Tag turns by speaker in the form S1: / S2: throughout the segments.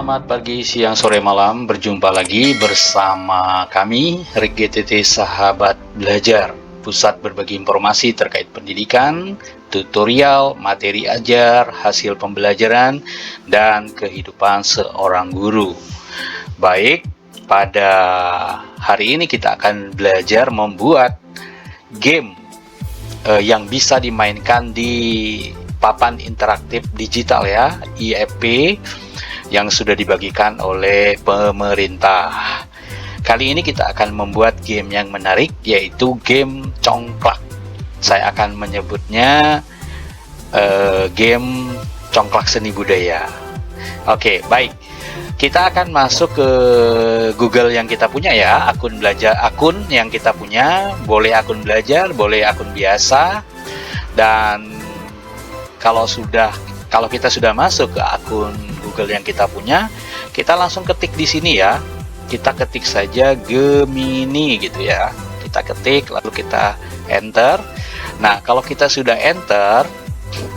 S1: Selamat pagi, siang, sore, malam. Berjumpa lagi bersama kami, Rick GTT Sahabat Belajar, pusat berbagi informasi terkait pendidikan, tutorial, materi ajar, hasil pembelajaran, dan kehidupan seorang guru. Baik, pada hari ini kita akan belajar membuat game yang bisa dimainkan di papan interaktif digital ya, IEP, yang sudah dibagikan oleh pemerintah. Kali ini kita akan membuat game yang menarik, yaitu game congklak. Saya akan menyebutnya game congklak seni budaya. Oke, baik. Kita akan masuk ke Google yang kita punya ya, akun yang kita punya, boleh akun belajar, boleh akun biasa. Dan kalau kita sudah masuk ke akun Google yang kita punya, kita langsung ketik di sini ya. Kita ketik saja Gemini gitu ya. Kita ketik lalu kita enter. Nah, kalau kita sudah enter,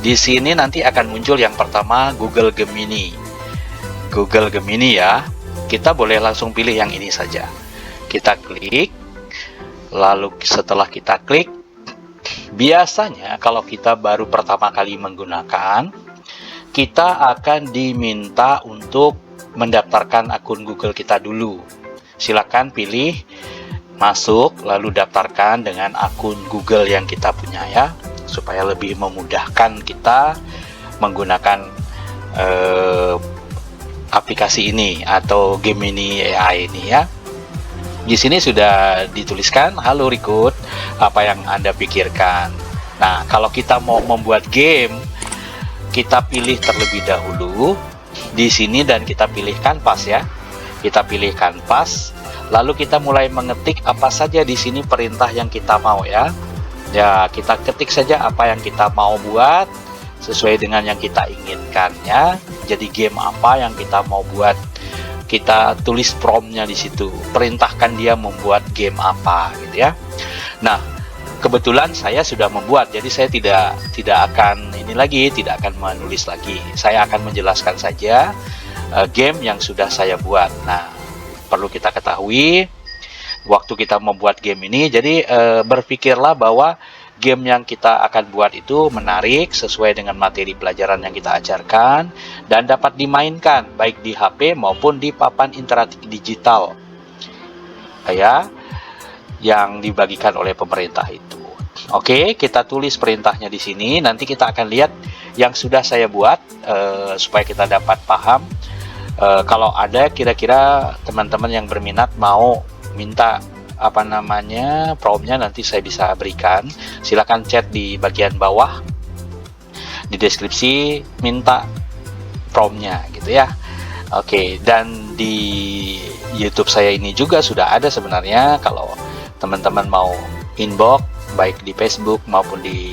S1: di sini nanti akan muncul yang pertama Google Gemini. Google Gemini ya. Kita boleh langsung pilih yang ini saja. Kita klik. Lalu setelah kita klik, biasanya kalau kita baru pertama kali menggunakan, kita akan diminta untuk mendaftarkan akun Google kita dulu. Silakan pilih masuk lalu daftarkan dengan akun Google yang kita punya ya, supaya lebih memudahkan kita menggunakan aplikasi ini atau Gemini AI ini ya. Di sini sudah dituliskan, halo Rikut, apa yang Anda pikirkan. Nah, kalau kita mau membuat game, kita pilih terlebih dahulu di sini dan kita pilih kanvas ya. Kita pilih kanvas, lalu kita mulai mengetik apa saja di sini perintah yang kita mau ya. Ya, kita ketik saja apa yang kita mau buat sesuai dengan yang kita inginkan ya. Jadi game apa yang kita mau buat, kita tulis promptnya di situ. Perintahkan dia membuat game apa gitu ya. Nah, kebetulan saya sudah membuat, jadi saya tidak akan tidak akan menulis lagi. Saya akan menjelaskan saja game yang sudah saya buat. Nah, perlu kita ketahui waktu kita membuat game ini, jadi berpikirlah bahwa game yang kita akan buat itu menarik sesuai dengan materi pelajaran yang kita ajarkan dan dapat dimainkan baik di HP maupun di papan interaktif digital ya, yang dibagikan oleh pemerintah itu. Oke, kita tulis perintahnya di sini. Nanti kita akan lihat yang sudah saya buat supaya kita dapat paham. Kalau ada kira-kira teman-teman yang berminat mau minta promptnya, nanti saya bisa berikan. Silakan chat di bagian bawah di deskripsi, minta promptnya gitu ya. Oke, dan di YouTube saya ini juga sudah ada sebenarnya. Kalau teman-teman mau inbox baik di Facebook maupun di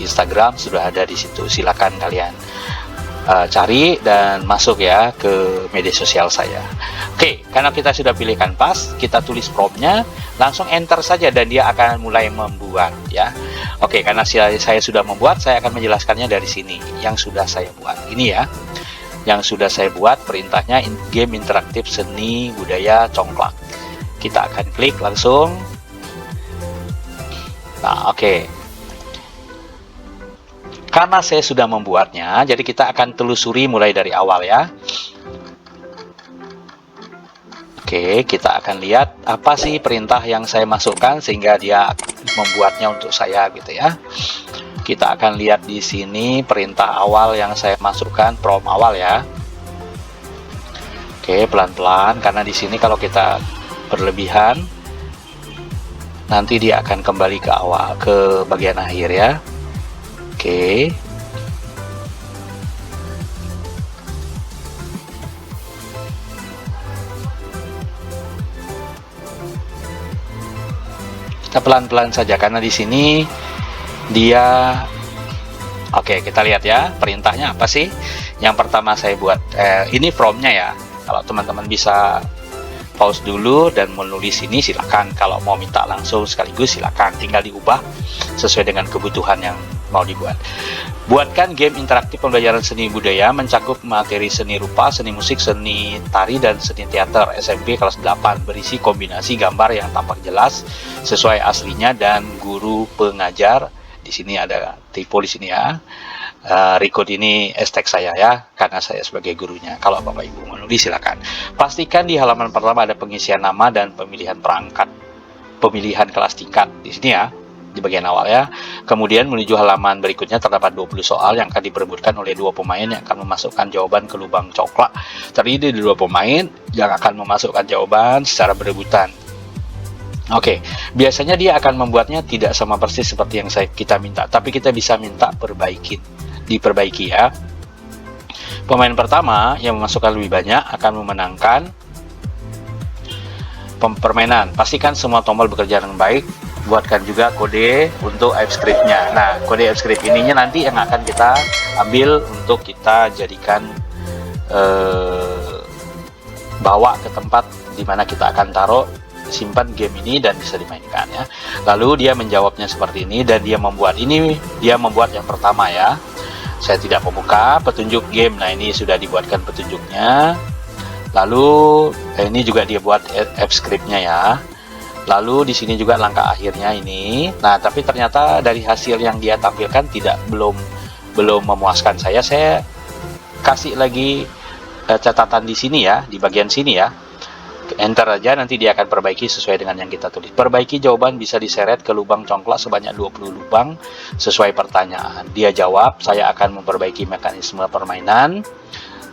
S1: Instagram sudah ada di situ. Silakan kalian cari dan masuk ya ke media sosial saya. Oke, karena kita sudah pilih kanvas, kita tulis promptnya, langsung enter saja dan dia akan mulai membuat ya. Oke, karena saya sudah membuat, saya akan menjelaskannya dari sini yang sudah saya buat. Ini ya, yang sudah saya buat perintahnya game interaktif seni budaya congklak. Kita akan klik langsung. Nah, oke. Karena saya sudah membuatnya, jadi kita akan telusuri mulai dari awal ya. Oke, kita akan lihat apa sih perintah yang saya masukkan sehingga dia membuatnya untuk saya gitu ya. Kita akan lihat di sini perintah awal yang saya masukkan, prompt awal ya. Oke, pelan-pelan karena di sini kalau kita berlebihan nanti dia akan kembali ke awal, ke bagian akhir ya. Oke. Kita pelan-pelan saja karena di sini dia. Oke, kita lihat ya perintahnya apa sih. Yang pertama saya buat ini promptnya ya. Kalau teman-teman bisa pause dulu dan menulis ini silakan. Kalau mau minta langsung sekaligus silakan, tinggal diubah sesuai dengan kebutuhan yang mau dibuat. Buatkan game interaktif pembelajaran seni budaya mencakup materi seni rupa, seni musik, seni tari, dan seni teater SMP kelas 8 berisi kombinasi gambar yang tampak jelas sesuai aslinya dan guru pengajar. Di sini ada typo di sini ya. Record ini hashtag saya ya, karena saya sebagai gurunya. Kalau Bapak Ibu menulis silakan. Pastikan di halaman pertama ada pengisian nama dan pemilihan perangkat, pemilihan kelas tingkat di sini ya, di bagian awal ya. Kemudian menuju halaman berikutnya terdapat 20 soal yang akan diperebutkan oleh 2 pemain yang akan memasukkan jawaban ke lubang coklat. Terdiri dari 2 pemain yang akan memasukkan jawaban secara berebutan. Oke, biasanya dia akan membuatnya tidak sama persis seperti yang kita minta, tapi kita bisa minta diperbaiki ya. Pemain pertama yang memasukkan lebih banyak akan memenangkan permainan. Pastikan semua tombol bekerja dengan baik. Buatkan juga kode untuk AppScript-nya. Nah, kode AppScript ininya nanti yang akan kita ambil untuk kita jadikan bawa ke tempat dimana kita akan taruh simpan game ini dan bisa dimainkan ya. Lalu dia menjawabnya seperti ini dan dia membuat yang pertama ya. Saya tidak membuka petunjuk game. Nah, ini sudah dibuatkan petunjuknya. Lalu ini juga dia buat AppScript-nya ya. Lalu di sini juga langkah akhirnya ini. Nah, tapi ternyata dari hasil yang dia tampilkan belum memuaskan saya. Saya kasih lagi catatan di sini ya, di bagian sini ya. Enter aja, nanti dia akan perbaiki sesuai dengan yang kita tulis. Perbaiki jawaban bisa diseret ke lubang congklak sebanyak 20 lubang sesuai pertanyaan. Dia jawab, saya akan memperbaiki mekanisme permainan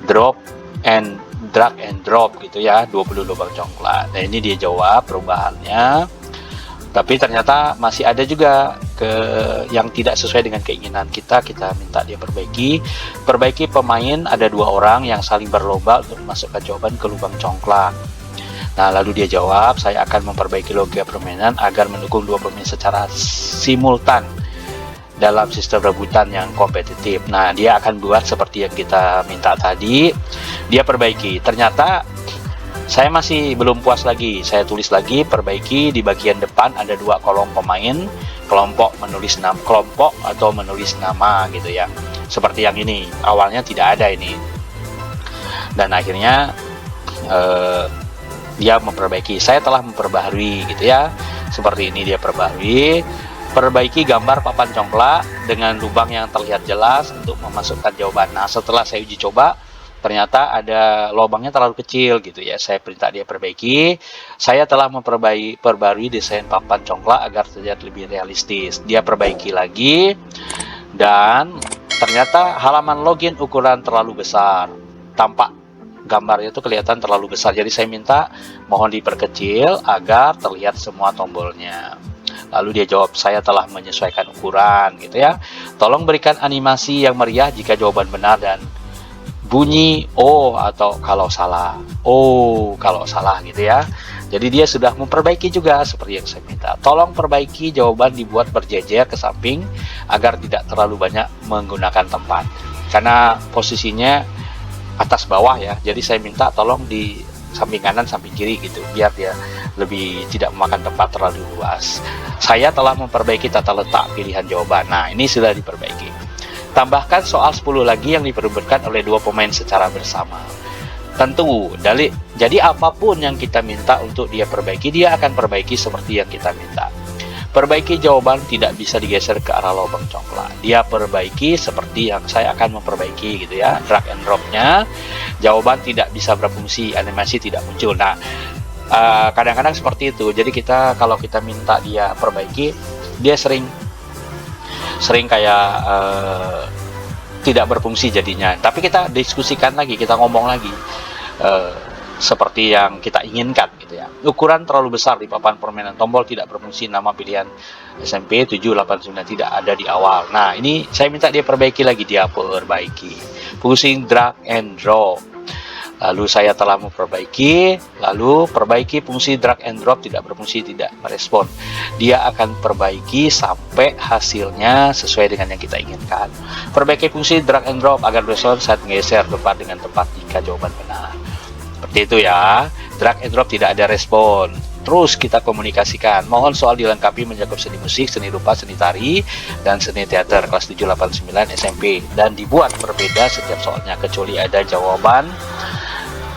S1: drag and drop gitu ya, 20 lubang congklak. Nah, ini dia jawab perubahannya. Tapi ternyata masih ada juga yang tidak sesuai dengan keinginan kita minta dia perbaiki pemain. Ada 2 orang yang saling berlomba untuk memasukkan jawaban ke lubang congklak. Nah, lalu dia jawab, saya akan memperbaiki logika permainan agar mendukung 2 pemain secara simultan dalam sistem rebutan yang kompetitif. Nah, dia akan buat seperti yang kita minta tadi. Dia perbaiki. Ternyata saya masih belum puas lagi. Saya tulis lagi, perbaiki di bagian depan ada 2 kolom pemain, kelompok atau menulis nama gitu ya. Seperti yang ini. Awalnya tidak ada ini. Dan akhirnya dia memperbaiki. Saya telah memperbaharui gitu ya. Seperti ini dia perbaharui. Perbaiki gambar papan congklak dengan lubang yang terlihat jelas untuk memasukkan jawaban. Nah, setelah saya uji coba, ternyata ada lubangnya terlalu kecil gitu ya. Saya perintah dia perbaiki. Saya telah memperbarui desain papan congklak agar terlihat lebih realistis. Dia perbaiki lagi dan ternyata halaman login ukuran terlalu besar. Tampak gambarnya itu kelihatan terlalu besar. Jadi saya minta mohon diperkecil agar terlihat semua tombolnya. Lalu dia jawab, saya telah menyesuaikan ukuran gitu ya. Tolong berikan animasi yang meriah jika jawaban benar dan bunyi oh atau kalau salah. Oh kalau salah gitu ya. Jadi dia sudah memperbaiki juga seperti yang saya minta. Tolong perbaiki jawaban dibuat berjejer ke samping agar tidak terlalu banyak menggunakan tempat. Karena posisinya atas bawah ya. Jadi saya minta tolong di samping kanan, samping kiri gitu, biar dia lebih tidak memakan tempat terlalu luas. Saya telah memperbaiki tata letak pilihan jawaban. Nah, ini sudah diperbaiki. Tambahkan soal 10 lagi yang diperebutkan oleh 2 pemain secara bersama. Tentu, jadi apapun yang kita minta untuk dia perbaiki, dia akan perbaiki seperti yang kita minta. Perbaiki jawaban tidak bisa digeser ke arah lubang congklak. Dia perbaiki seperti yang saya akan memperbaiki gitu ya. Drag and drop-nya. Jawaban tidak bisa berfungsi, animasi tidak muncul. Nah, kadang-kadang seperti itu. Jadi kalau kita minta dia perbaiki, dia sering kayak tidak berfungsi jadinya. Tapi kita diskusikan lagi, kita ngomong lagi. Seperti yang kita inginkan gitu ya. Ukuran terlalu besar di papan permainan, tombol tidak berfungsi, nama pilihan SMP 789 tidak ada di awal. Nah, ini saya minta dia perbaiki lagi, dia perbaiki. Fungsi drag and drop. Lalu saya telah memperbaiki, lalu perbaiki fungsi drag and drop tidak berfungsi, tidak merespon. Dia akan perbaiki sampai hasilnya sesuai dengan yang kita inginkan. Perbaiki fungsi drag and drop agar berespon saat menggeser tempat dengan tempat jika jawaban benar. Seperti itu ya. Drag and drop tidak ada respon. terus kita komunikasikan. Mohon soal dilengkapi mencakup seni musik, seni rupa, seni tari, dan seni teater kelas 7, 8, 9 SMP, dan dibuat berbeda setiap soalnya kecuali ada jawaban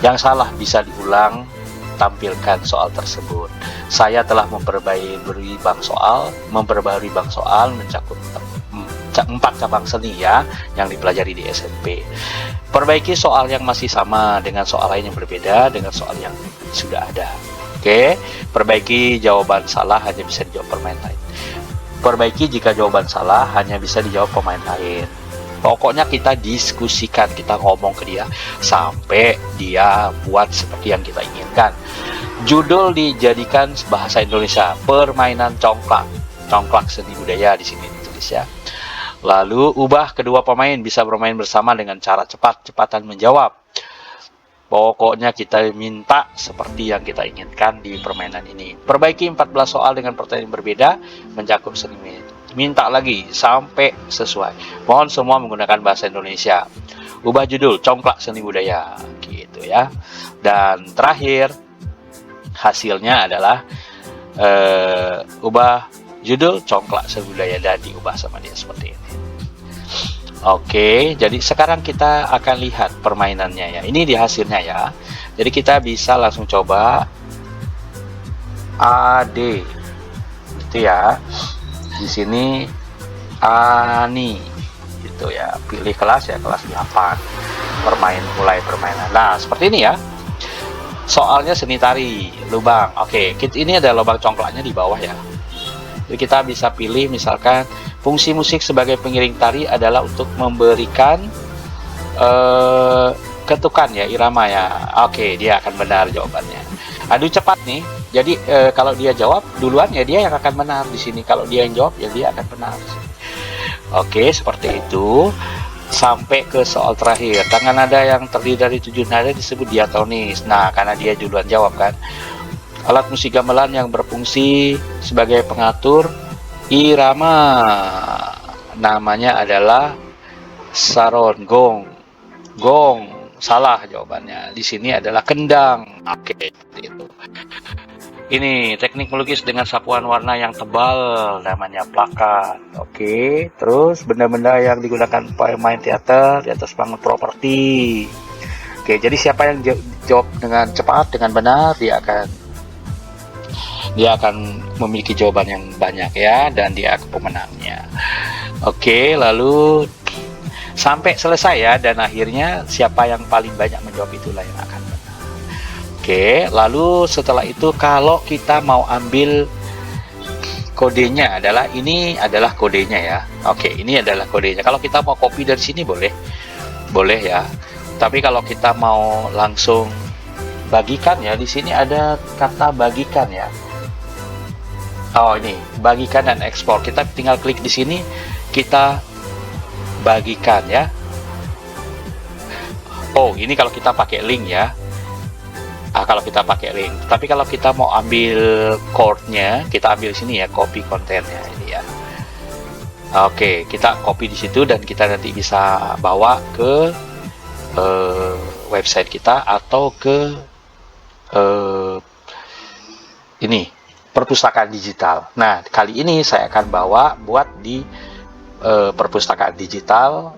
S1: yang salah bisa diulang. Tampilkan soal tersebut. Saya telah memperbarui bank soal mencakup 4 cabang seni ya yang dipelajari di SMP. Perbaiki soal yang masih sama dengan soal lain yang berbeda dengan soal yang sudah ada. Oke, perbaiki jawaban salah hanya bisa dijawab pemain lain. Perbaiki jika jawaban salah hanya bisa dijawab pemain lain. Pokoknya kita diskusikan, kita ngomong ke dia sampai dia buat seperti yang kita inginkan. Judul dijadikan bahasa Indonesia, permainan congklak. Congklak seni budaya di sini ditulis ya. Lalu ubah kedua pemain bisa bermain bersama dengan cara cepat-cepatan menjawab. Pokoknya kita minta seperti yang kita inginkan di permainan ini. Perbaiki 14 soal dengan pertanyaan berbeda mencakup seni. Minta lagi sampai sesuai. Mohon semua menggunakan bahasa Indonesia. Ubah judul congklak seni budaya gitu ya. Dan terakhir hasilnya adalah ubah judul congklak seni budaya dan diubah sama dia seperti ini. Oke, jadi sekarang kita akan lihat permainannya ya. Ini di hasilnya ya. Jadi kita bisa langsung coba AD gitu ya. Di sini Ani gitu ya. Pilih kelas ya, kelas 8. Mulai permainan. Nah, seperti ini ya. Soalnya seni tari, lubang. Oke, ini ada lubang congklaknya di bawah ya. Jadi kita bisa pilih misalkan fungsi musik sebagai pengiring tari adalah untuk memberikan ketukan ya, irama ya. Oke, dia akan benar jawabannya. Adu cepat nih. Jadi kalau dia jawab duluan ya dia yang akan benar di sini. Kalau dia yang jawab ya dia akan benar. Oke, seperti itu. Sampai ke soal terakhir. Tangan nada yang terdiri dari 7 nada disebut diatonis. Nah, karena dia duluan jawab kan. Alat musik gamelan yang berfungsi sebagai pengatur irama namanya adalah saron, gong. Salah jawabannya. Di sini adalah kendang. Oke, seperti itu. Ini teknik melukis dengan sapuan warna yang tebal, namanya plakat. Oke, terus benda-benda yang digunakan pemain teater di atas panggung properti. Oke, jadi siapa yang jawab dengan cepat, dengan benar, dia akan memiliki jawaban yang banyak ya, dan dia pemenangnya. Oke, lalu sampai selesai ya, dan akhirnya siapa yang paling banyak menjawab itulah yang akan menang. Oke, lalu setelah itu kalau kita mau ambil kodenya ini adalah kodenya ya. Oke, ini adalah kodenya. Kalau kita mau copy dari sini boleh ya. Tapi kalau kita mau langsung bagikan ya, di sini ada kata bagikan ya. Oh, ini bagikan dan ekspor. Kita tinggal klik di sini, kita bagikan ya. Oh, ini kalau kita pakai link ya. Kalau kita pakai link. Tapi kalau kita mau ambil chord-nya, kita ambil sini ya, copy kontennya ini ya. Oke, kita copy di situ dan kita nanti bisa bawa ke website kita atau ke ini perpustakaan digital. Nah, kali ini saya akan bawa buat di perpustakaan digital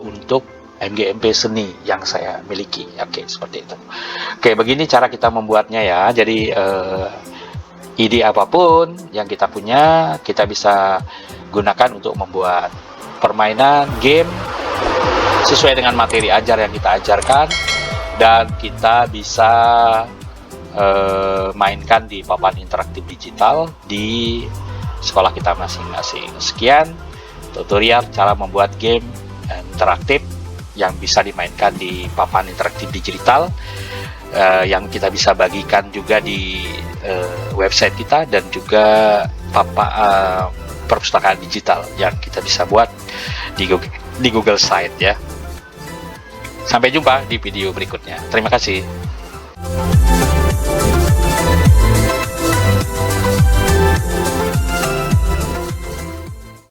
S1: untuk MGMP seni yang saya miliki. Oke, seperti itu. Oke, begini cara kita membuatnya ya. Jadi ide apapun yang kita punya, kita bisa gunakan untuk membuat permainan game sesuai dengan materi ajar yang kita ajarkan, dan kita bisa mainkan di papan interaktif digital di sekolah kita masing-masing. Sekian tutorial cara membuat game interaktif yang bisa dimainkan di papan interaktif digital, yang kita bisa bagikan juga di website kita, dan juga perpustakaan digital yang kita bisa buat di Google Site ya. Sampai jumpa di video berikutnya. Terima kasih.